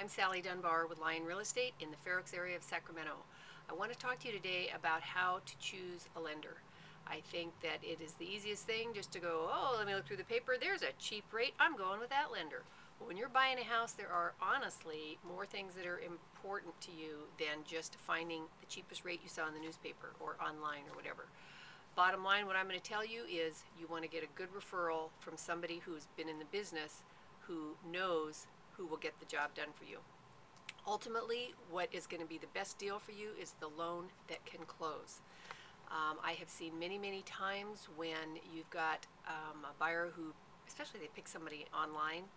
I'm Sally Dunbar with Lion Real Estate in the Fair Oaks area of Sacramento. I want to talk to you today about how to choose a lender. I think that it is the easiest thing just to go, oh, let me look through the paper. There's a cheap rate. I'm going with that lender. Well, when you're buying a house, there are honestly more things that are important to you than just finding the cheapest rate you saw in the newspaper or online or whatever. Bottom line, what I'm going to tell you is you want to get a good referral from somebody who's been in the business, who knows who will get the job done for you. Ultimately, what is going to be the best deal for you is the loan that can close. I have seen many times when you've got a buyer who, especially they pick somebody online,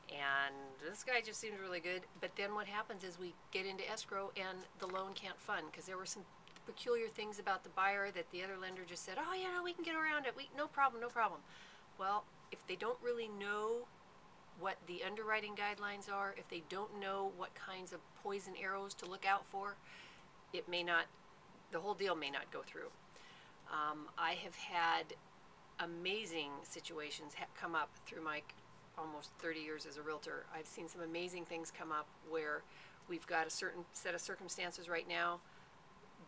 and this guy just seems really good, but then what happens is we get into escrow and the loan can't fund because there were some peculiar things about the buyer that the other lender just said, oh yeah, no, we can get around it, no problem. Well, if they don't really know what the underwriting guidelines are, if they don't know what kinds of poison arrows to look out for, it may not, the whole deal may not go through. I have had amazing situations come up through my almost 30 years as a realtor. I've seen some amazing things come up where we've got a certain set of circumstances right now.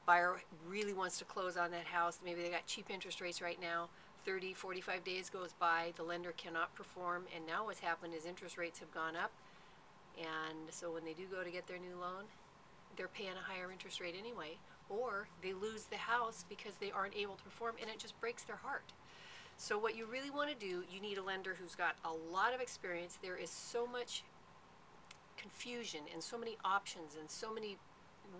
Buyer really wants to close on that house. Maybe they got cheap interest rates right now. 30, 45 days goes by, the lender cannot perform, and now what's happened is interest rates have gone up, and so when they do go to get their new loan, they're paying a higher interest rate anyway, or they lose the house because they aren't able to perform, and it just breaks their heart. So what you really want to do, you need a lender who's got a lot of experience. There is so much confusion and so many options and so many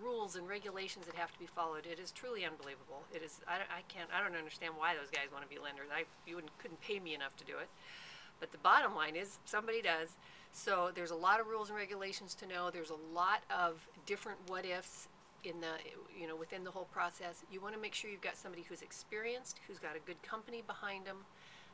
rules and regulations that have to be followed. It is truly unbelievable. It is. I don't understand why those guys want to be lenders. You couldn't pay me enough to do it. But the bottom line is somebody does. So there's a lot of rules and regulations to know. There's a lot of different what ifs in the within the whole process. You want to make sure you've got somebody who's experienced, who's got a good company behind them,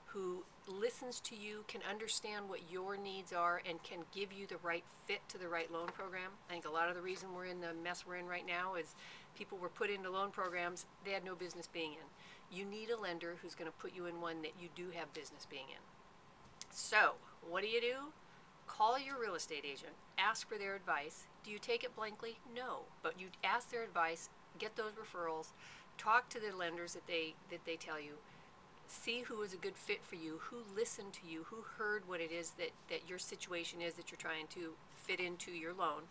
who listens to you, can understand what your needs are, and can give you the right fit to the right loan program. I think a lot of the reason we're in the mess we're in right now is people were put into loan programs they had no business being in. You need a lender who's going to put you in one that you do have business being in. So, what do? Call your real estate agent, ask for their advice. Do you take it blankly? No, but you ask their advice, get those referrals, talk to the lenders that they tell you. See who is a good fit for you, who listened to you, who heard what it is that your situation is that you're trying to fit into your loan,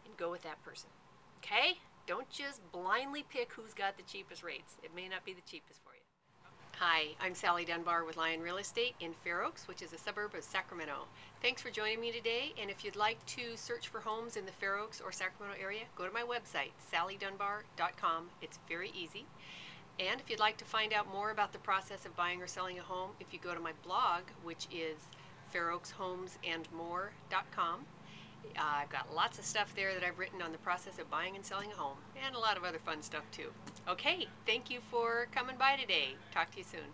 and go with that person. Okay? Don't just blindly pick who's got the cheapest rates. It may not be the cheapest for you. Hi, I'm Sally Dunbar with Lion Real Estate in Fair Oaks, which is a suburb of Sacramento. Thanks for joining me today, and if you'd like to search for homes in the Fair Oaks or Sacramento area, go to my website, sallydunbar.com. It's very easy. And if you'd like to find out more about the process of buying or selling a home, if you go to my blog, which is fairoakshomesandmore.com, I've got lots of stuff there that I've written on the process of buying and selling a home, and a lot of other fun stuff too. Okay, thank you for coming by today. Talk to you soon.